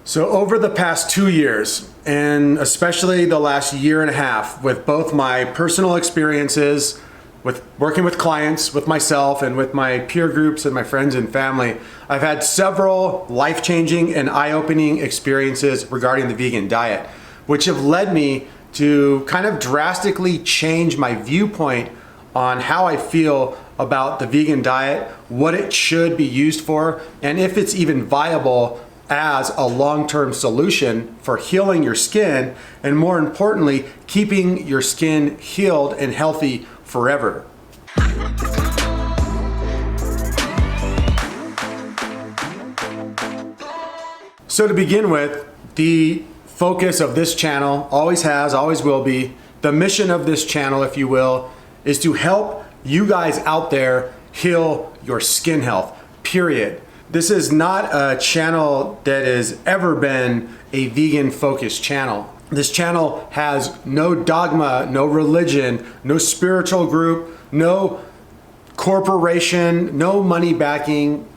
So over the past 2 years, and especially the last year and a half, with both my personal experiences, with working with clients, with myself, and with my peer groups and my friends and family, I've had several life-changing and eye-opening experiences regarding the vegan diet, which have led me to kind of drastically change my viewpoint on how I feel about the vegan diet, what it should be used for, and if it's even viable as a long-term solution for healing your skin, and more importantly, keeping your skin healed and healthy forever. So to begin with, the focus of this channel always has, always will be, the mission of this channel, if you will, is to help you guys out there heal your skin health, period. This is not a channel that has ever been a vegan focused channel. This channel has no dogma, no religion, no spiritual group, no corporation, no money backing.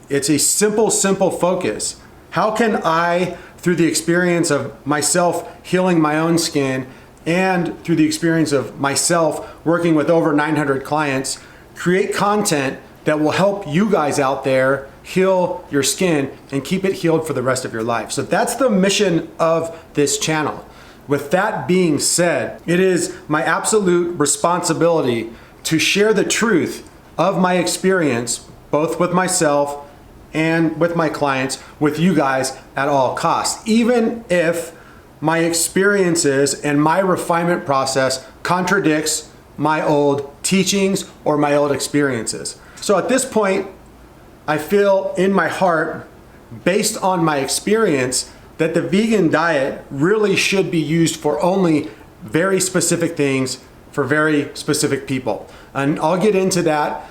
It's a simple focus. How can I, through the experience of myself healing my own skin and through the experience of myself working with over 900 clients, create content that will help you guys out there heal your skin and keep it healed for the rest of your life. So that's the mission of this channel. With that being said, it is my absolute responsibility to share the truth of my experience, both with myself and with my clients, with you guys at all costs, even if my experiences and my refinement process contradicts my old teachings or my old experiences. So at this point, I feel in my heart, based on my experience, that the vegan diet really should be used for only very specific things for very specific people. And I'll get into that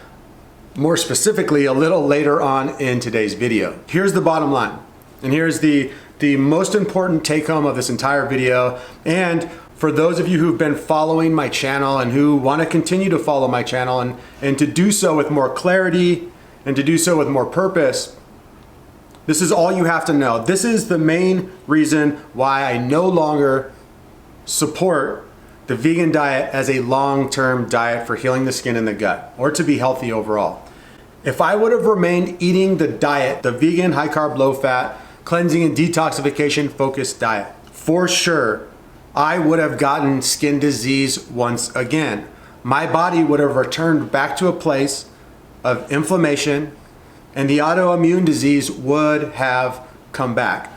more specifically a little later on in today's video. Here's the bottom line, and here's the most important take home of this entire video. And for those of you who've been following my channel and who want to continue to follow my channel and to do so with more clarity and to do so with more purpose, this is all you have to know. This is the main reason why I no longer support the vegan diet as a long-term diet for healing the skin and the gut, or to be healthy overall. If I would have remained eating the diet, the vegan, high carb, low fat, cleansing and detoxification focused diet, for sure, I would have gotten skin disease once again. My body would have returned back to a place of inflammation, and the autoimmune disease would have come back.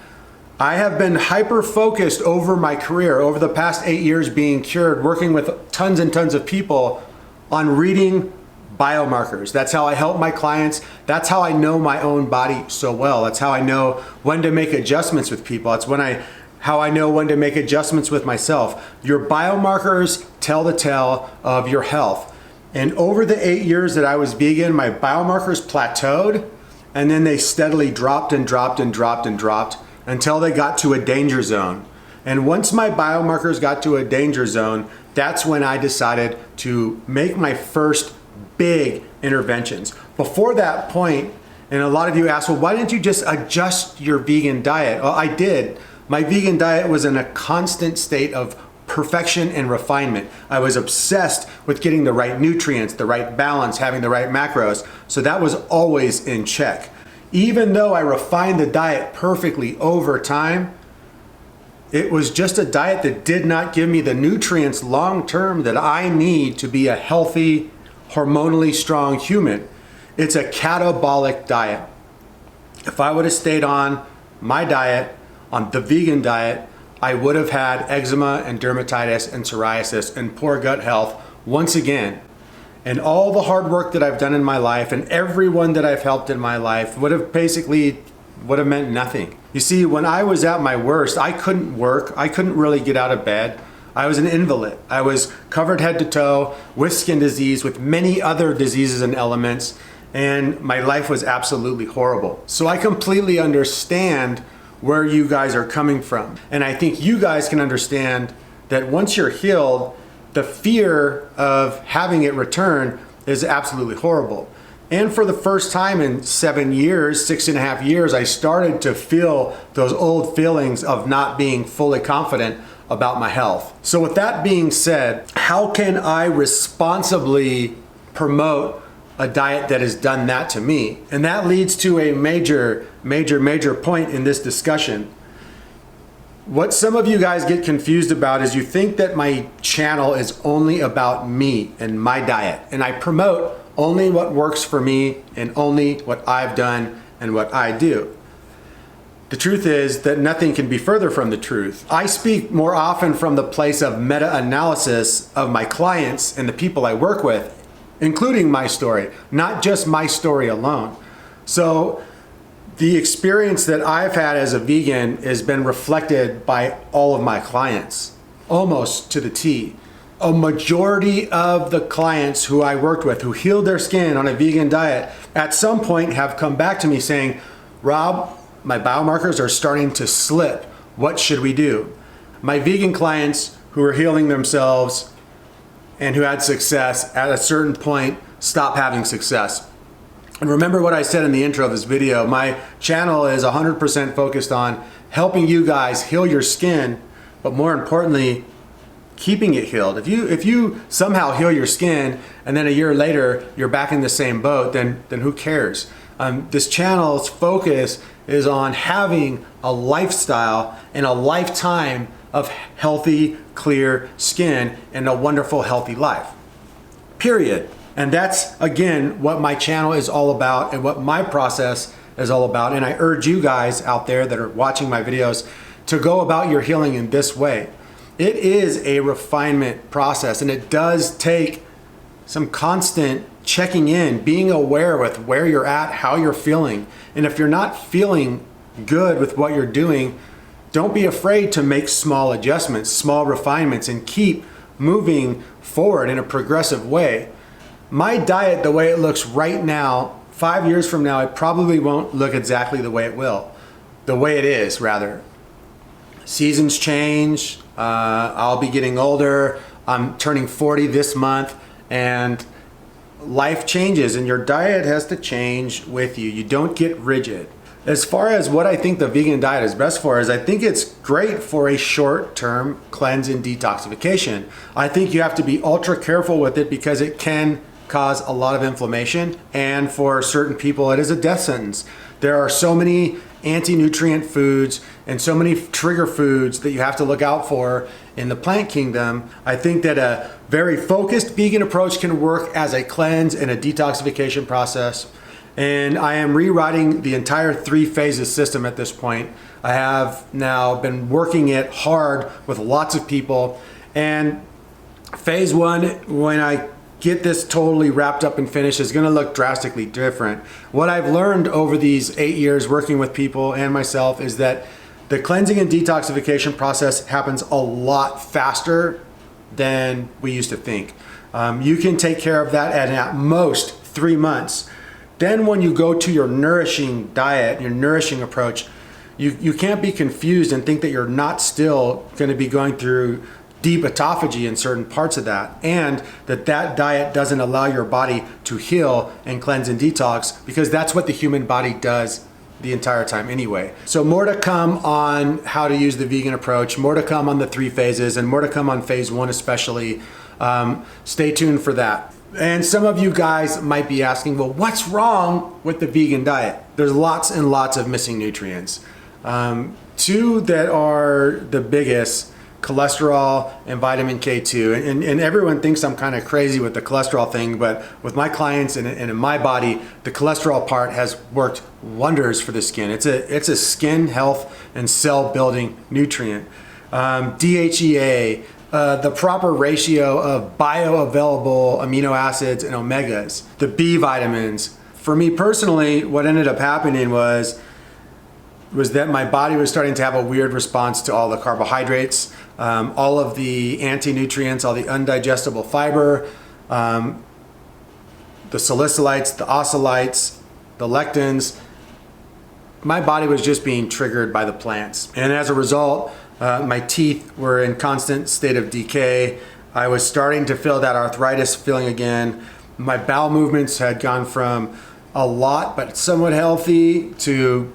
I have been hyper-focused over my career, over the past 8 years being cured, working with tons and tons of people on reading biomarkers. That's how I help my clients. That's how I know my own body so well. That's how I know when to make adjustments with people. That's how I know when to make adjustments with myself. Your biomarkers tell the tale of your health. And over the 8 years that I was vegan, my biomarkers plateaued, and then they steadily dropped and dropped and dropped and dropped until they got to a danger zone. And once my biomarkers got to a danger zone, that's when I decided to make my first big interventions. Before that point, and a lot of you ask, well, why didn't you just adjust your vegan diet? Well, I did. My vegan diet was in a constant state of perfection and refinement. I was obsessed with getting the right nutrients, the right balance, having the right macros. So that was always in check. Even though I refined the diet perfectly over time, it was just a diet that did not give me the nutrients long term that I need to be a healthy, hormonally strong human. It's a catabolic diet. If I would have stayed on my diet, on the vegan diet, I would have had eczema and dermatitis and psoriasis and poor gut health once again. And all the hard work that I've done in my life and everyone that I've helped in my life would have meant nothing. You see, when I was at my worst, I couldn't work. I couldn't really get out of bed. I was an invalid. I was covered head to toe with skin disease, with many other diseases and elements, and my life was absolutely horrible. So I completely understand where you guys are coming from. And I think you guys can understand that once you're healed, the fear of having it return is absolutely horrible. And for the first time in 7 years, 6.5 years, I started to feel those old feelings of not being fully confident about my health. So with that being said, how can I responsibly promote a diet that has done that to me? And that leads to a major point in this discussion. What some of you guys get confused about is you think that my channel is only about me and my diet, and I promote only what works for me and only what I've done and what I do. The truth is that nothing can be further from the truth. I speak more often from the place of meta-analysis of my clients and the people I work with, including my story, not just my story alone. So the experience that I've had as a vegan has been reflected by all of my clients, almost to the T. A majority of the clients who I worked with who healed their skin on a vegan diet at some point have come back to me saying, Rob, my biomarkers are starting to slip. What should we do? My vegan clients who are healing themselves and who had success at a certain point stop having success. And remember what I said in the intro of this video, my channel is 100% focused on helping you guys heal your skin, but more importantly, keeping it healed. If you somehow heal your skin and then a year later you're back in the same boat, then who cares? This channel's focus is on having a lifestyle and a lifetime of healthy, clear skin and a wonderful, healthy life. Period. And that's, again, what my channel is all about and what my process is all about. And I urge you guys out there that are watching my videos to go about your healing in this way. It is a refinement process, and it does take some constant checking in, being aware with where you're at, how you're feeling. And if you're not feeling good with what you're doing, don't be afraid to make small adjustments, small refinements, and keep moving forward in a progressive way. My diet, the way it looks right now, 5 years from now, it probably won't look exactly the way it is, rather. Seasons change, I'll be getting older, I'm turning 40 this month, and life changes and your diet has to change with you. You don't get rigid. As far as what I think the vegan diet is best for is I think it's great for a short-term cleanse and detoxification. I think you have to be ultra careful with it because it can cause a lot of inflammation, and for certain people it is a death sentence. There are so many anti-nutrient foods and so many trigger foods that you have to look out for in the plant kingdom. I think that a very focused vegan approach can work as a cleanse and a detoxification process. And I am rewriting the entire 3 phases system at this point. I have now been working it hard with lots of people. And phase 1, when I get this totally wrapped up and finished, is going to look drastically different. What I've learned over these 8 years working with people and myself is that the cleansing and detoxification process happens a lot faster than we used to think. You can take care of that at most 3 months. Then when you go to your nourishing diet, your nourishing approach, you can't be confused and think that you're not still going to be going through deep autophagy in certain parts of that, and that diet doesn't allow your body to heal and cleanse and detox, because that's what the human body does the entire time anyway. So more to come on how to use the vegan approach, more to come on the 3 phases, and more to come on phase 1 especially. Stay tuned for that. And some of you guys might be asking, well, what's wrong with the vegan diet? There's lots and lots of missing nutrients. 2 that are the biggest: cholesterol and vitamin K2. And everyone thinks I'm kind of crazy with the cholesterol thing, but with my clients and in my body, the cholesterol part has worked wonders for the skin. It's a skin health and cell building nutrient. DHEA, the proper ratio of bioavailable amino acids and omegas, the B vitamins. For me personally, what ended up happening was that my body was starting to have a weird response to all the carbohydrates, all of the anti-nutrients, all the undigestible fiber, the salicylates, the oxalates, the lectins. My body was just being triggered by the plants. And as a result, my teeth were in constant state of decay. I was starting to feel that arthritis feeling again. My bowel movements had gone from a lot but somewhat healthy to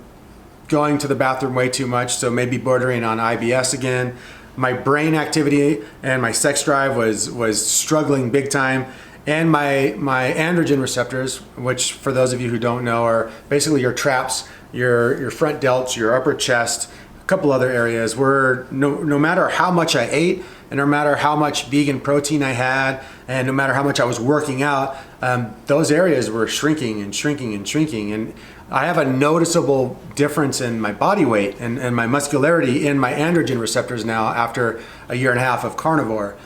going to the bathroom way too much, so maybe bordering on IBS again. My brain activity and my sex drive was struggling big time. And my androgen receptors, which for those of you who don't know are basically your traps, your front delts, your upper chest, a couple other areas, were no matter how much I ate and no matter how much vegan protein I had and no matter how much I was working out, those areas were shrinking and shrinking and shrinking. And I have a noticeable difference in my body weight and my muscularity in my androgen receptors now after a year and a half of carnivore.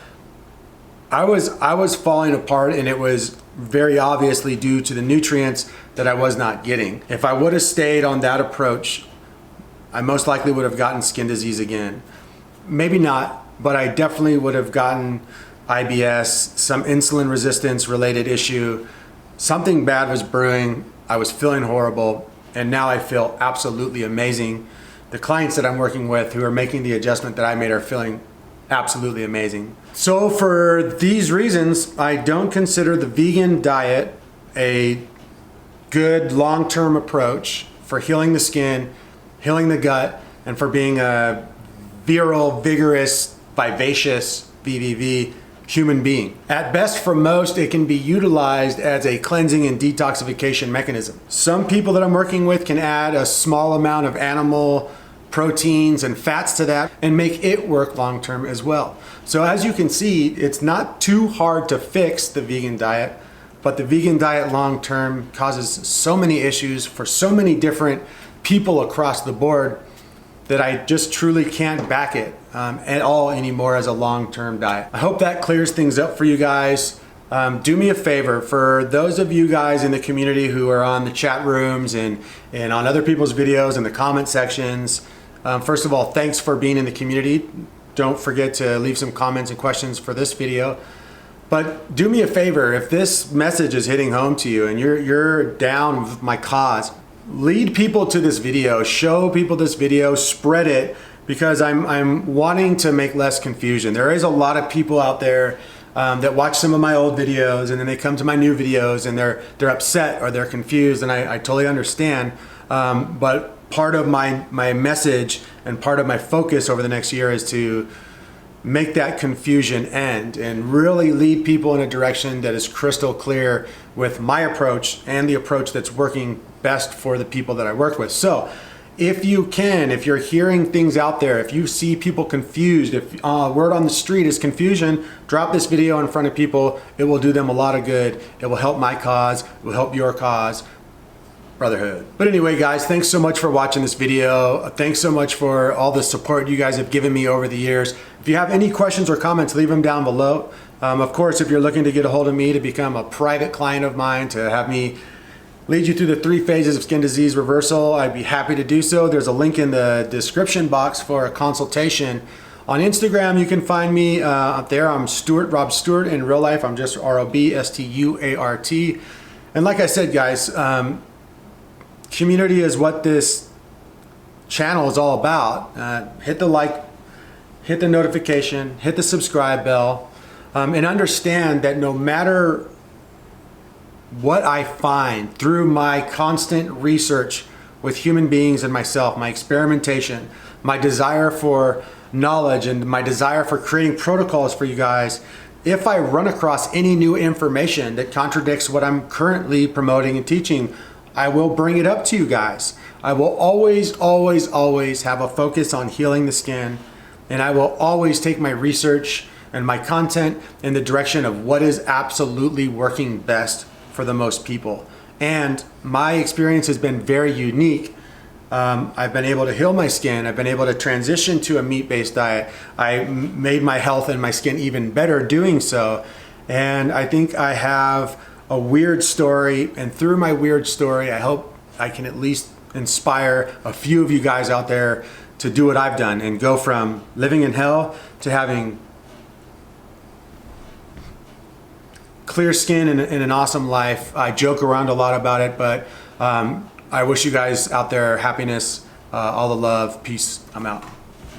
I was falling apart, and it was very obviously due to the nutrients that I was not getting. If I would have stayed on that approach, I most likely would have gotten skin disease again. Maybe not, but I definitely would have gotten IBS, some insulin resistance related issue. Something bad was brewing. I was feeling horrible, and now I feel absolutely amazing. The clients that I'm working with who are making the adjustment that I made are feeling absolutely amazing. So for these reasons, I don't consider the vegan diet a good long-term approach for healing the skin, healing the gut, and for being a virile, vigorous, vivacious VVV human being. At best, for most, it can be utilized as a cleansing and detoxification mechanism. Some people that I'm working with can add a small amount of animal proteins and fats to that and make it work long-term as well. So as you can see, it's not too hard to fix the vegan diet, but the vegan diet long-term causes so many issues for so many different people across the board that I just truly can't back it at all anymore as a long-term diet. I hope that clears things up for you guys. Do me a favor, for those of you guys in the community who are on the chat rooms and on other people's videos in the comment sections, first of all, thanks for being in the community. Don't forget to leave some comments and questions for this video. But do me a favor, if this message is hitting home to you and you're down with my cause, lead people to this video, show people this video, spread it, because I'm wanting to make less confusion. There is a lot of people out there that watch some of my old videos and then they come to my new videos and they're upset or they're confused, and I totally understand. But part of my message and part of my focus over the next year is to make that confusion end and really lead people in a direction that is crystal clear with my approach and the approach that's working best for the people that I work with. So if you can, if you're hearing things out there, if you see people confused, if word on the street is confusion, drop this video in front of people. It will do them a lot of good. It will help my cause. It will help your cause. Brotherhood. But anyway, guys, thanks so much for watching this video. Thanks so much for all the support you guys have given me over the years. If you have any questions or comments, leave them down below. Of course, if you're looking to get a hold of me to become a private client of mine, to have me lead you through the 3 phases of skin disease reversal, I'd be happy to do so. There's a link in the description box for a consultation. On Instagram, you can find me up there. I'm Stuart, Rob Stuart. In real life, I'm just ROBSTUART. And like I said, guys, community is what this channel is all about. Hit the like, hit the notification, hit the subscribe bell, and understand that no matter what I find through my constant research with human beings and myself, my experimentation, my desire for knowledge and my desire for creating protocols for you guys, if I run across any new information that contradicts what I'm currently promoting and teaching, I will bring it up to you guys. I will always, always, always have a focus on healing the skin, and I will always take my research and my content in the direction of what is absolutely working best for the most people. And my experience has been very unique. I've been able to heal my skin. I've been able to transition to a meat-based diet. I made my health and my skin even better doing so. And I think I have a weird story, and through my weird story, I hope I can at least inspire a few of you guys out there to do what I've done and go from living in hell to having clear skin and an awesome life. I joke around a lot about it, but I wish you guys out there happiness, all the love, peace. I'm out.